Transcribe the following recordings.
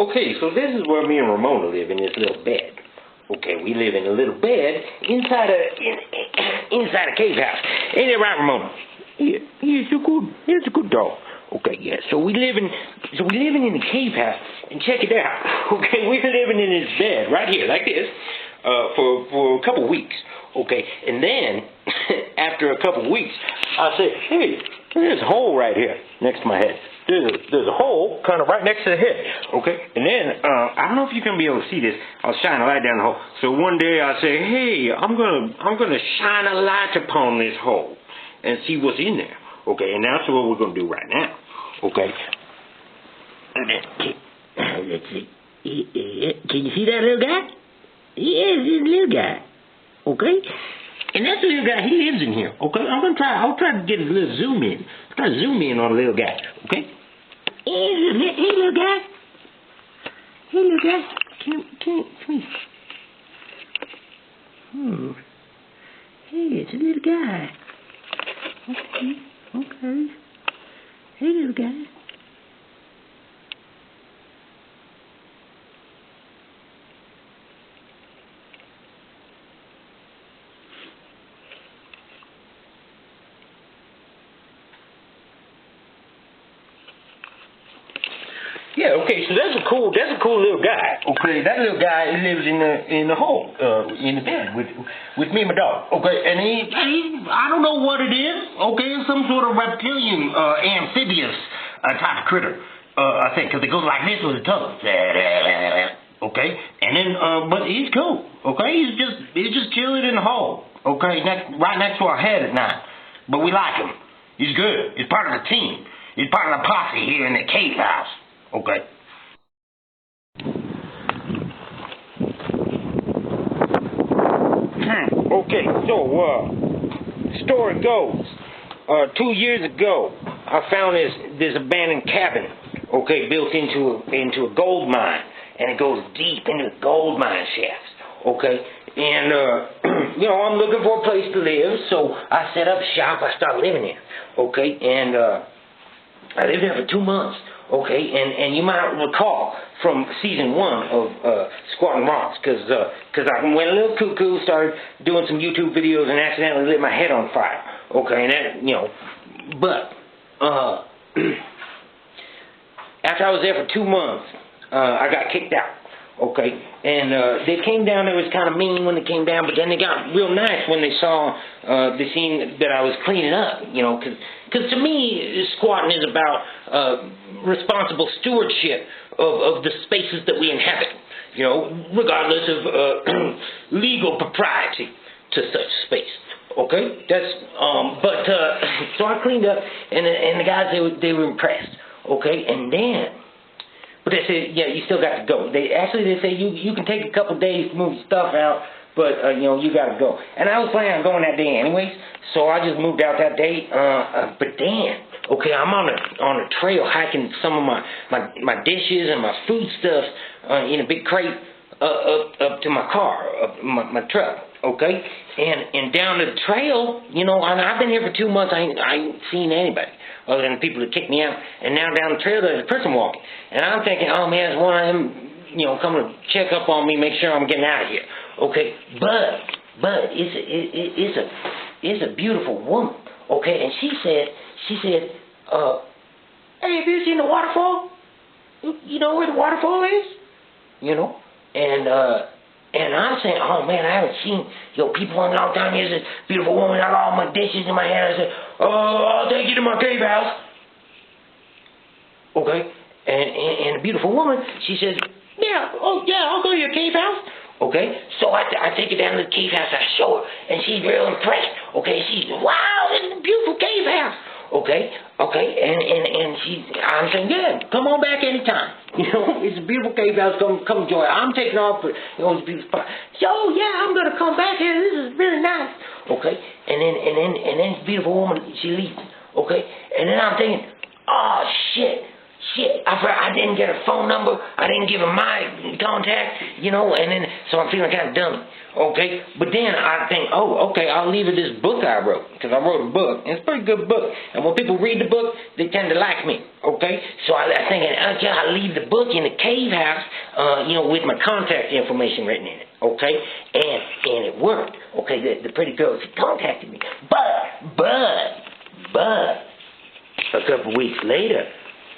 Okay, so this is where me and Ramona live, in this little bed. Okay, we live in a little bed inside a cave house. Ain't it right, Ramona? Yeah, it's a good dog. Okay, yeah. So we living in the cave house, and check it out. Okay, we're living in this bed right here, like this, for a couple weeks. Okay, and then after a couple weeks, I said, hey, there's a hole right here next to my head. There's a hole kind of right next to the head. Okay, and then I don't know if you're gonna be able to see this. I'll shine a light down the hole. So one day I say, hey, I'm gonna shine a light upon this hole and see what's in there. Okay, and that's what we're gonna do right now. Okay. Let's see. Can you see that little guy? Yeah, it's a little guy. Okay? And that's the little guy, he lives in here. Okay? I'll try to get a little zoom in. Try to zoom in on the little guy. Okay? Hey, little guy. Hey, little guy. Come here. Hey, it's a little guy. Okay. Hey, little guy. Yeah, okay, so that's a cool little guy. Okay, that little guy lives in the hole, in the bed with me and my dog. Okay, and he I don't know what it is. Okay, it's some sort of reptilian, amphibious type of critter. I think, because it goes like this with his tongue. Okay, and then but he's cool. Okay, he's just chilling in the hole. Okay, right next to our head at night. But we like him. He's good. He's part of the team. He's part of the posse here in the cave house. Okay. Okay, so story goes, 2 years ago, I found this abandoned cabin, okay, built into a gold mine, and it goes deep into the gold mine shafts, okay, and I'm looking for a place to live, so I set up shop. I started living there, okay, and I lived there for 2 months. Okay, and you might recall from season 1 of Squatting Rocks, because I went a little cuckoo, started doing some YouTube videos, and accidentally lit my head on fire. Okay, and that, but after I was there for 2 months, I got kicked out. Okay, and they came down. They was kind of mean when they came down, but then they got real nice when they saw the scene that I was cleaning up. Because to me, squatting is about responsible stewardship of the spaces that we inhabit. Regardless of legal propriety to such space. Okay, that's so I cleaned up, and the guys they were impressed. Okay, and then. But they said, yeah, you still got to go. They say you can take a couple days to move stuff out, but you got to go. And I was planning on going that day anyways, so I just moved out that day. But then, okay, I'm on a trail hiking some of my dishes and my food stuff in a big crate up to my car, my truck. Okay, and down the trail, and I've been here for 2 months. I ain't seen anybody other than the people that kicked me out. And now down the trail, there's a person walking, and I'm thinking, oh man, it's one of them, coming to check up on me, make sure I'm getting out of here. Okay, but it's a beautiful woman. Okay, and she said, hey, have you seen the waterfall? You know where the waterfall is? And I'm saying, oh man, I haven't seen people in a long time. Here's this beautiful woman. I got all my dishes in my hand. I said, I'll take you to my cave house. Okay, and the beautiful woman, she says, I'll go to your cave house. Okay, so I take her down to the cave house. I show her, and she's real impressed. Okay, she's, wow, this is a beautiful cave house. Okay, and I'm saying, yeah, come on back anytime. It's a beautiful cave house. Come enjoy it. I'm taking off, but it's a beautiful spot. So yeah, I'm gonna come back here. This is really nice. Okay, and then this beautiful woman, she leaves. Okay, and then I'm thinking, oh shit, shit, I didn't get a phone number, I didn't give him my contact, you know, and then, so I'm feeling kind of dummy, okay? But then I think, oh, okay, I'll leave her this book I wrote, because I wrote a book, and it's a pretty good book, and when people read the book, they tend to like me, okay? So I thinking, okay, I'll leave the book in the cave house, you know, with my contact information written in it, okay? And it worked, okay? The pretty girl, she contacted me, but, a couple weeks later,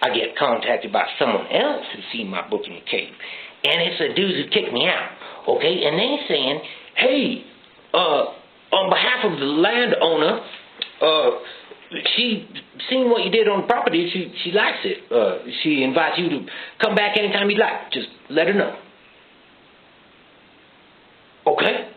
I get contacted by someone else who's seen my book in the cave. And it's a dude who kicked me out, okay? And they saying, hey, on behalf of the landowner, she seen what you did on the property. She likes it. She invites you to come back anytime you like. Just let her know. Okay?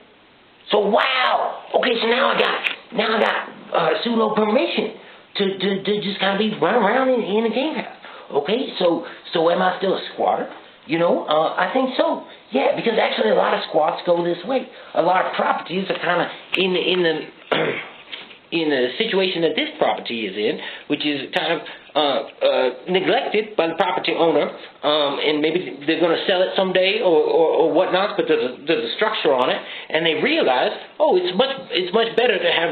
So, wow. Okay, so now I got pseudo permission to just kind of be running around in the cave house. Okay, so am I still a squatter? You know, I think so. Yeah, because actually a lot of squats go this way. A lot of properties are kind of in the situation that this property is in, which is kind of neglected by the property owner, and maybe they're going to sell it someday or whatnot, but there's a structure on it, and they realize, oh, it's much better to have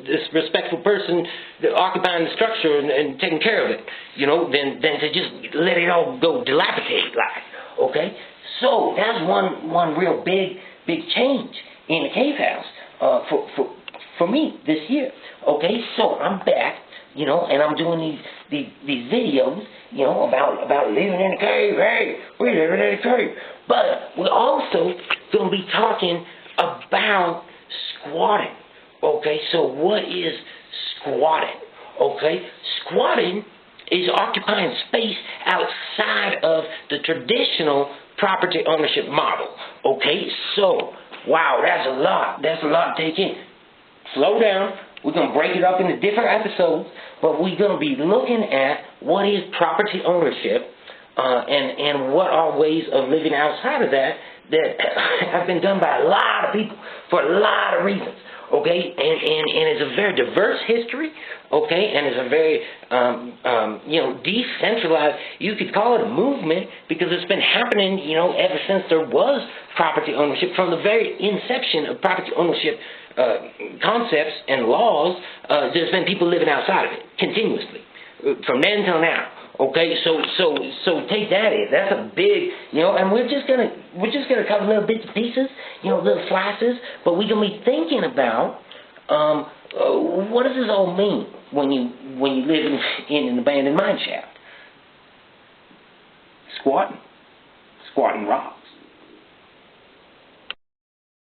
this respectful person occupying the structure and taking care of it, you know, than to just let it all go dilapidated like, okay? So that's one real big change in the cave house for me this year. Okay, so I'm back, you know, and I'm doing these videos, you know, about living in the cave. Hey, we're living in the cave. But we're also going to be talking about squatting. Okay, so what is squatting? Okay, squatting is occupying space outside of the traditional property ownership model. Okay, so, wow, that's a lot to take in. Slow down. We're going to break it up into different episodes, but we're going to be looking at what is property ownership and what are ways of living outside of that have been done by a lot of people for a lot of reasons, okay? And it's a very diverse history, okay? And it's a very, you know, decentralized, you could call it a movement because it's been happening, you know, ever since there was property ownership. From the very inception of property ownership concepts and laws, there's been people living outside of it continuously from then till now. Okay, so take that in. That's a big, you know, and we're just gonna cover little bits and pieces, you know, little slices, but we're gonna be thinking about what does this all mean when you live in an abandoned mine shaft? Squatting rock.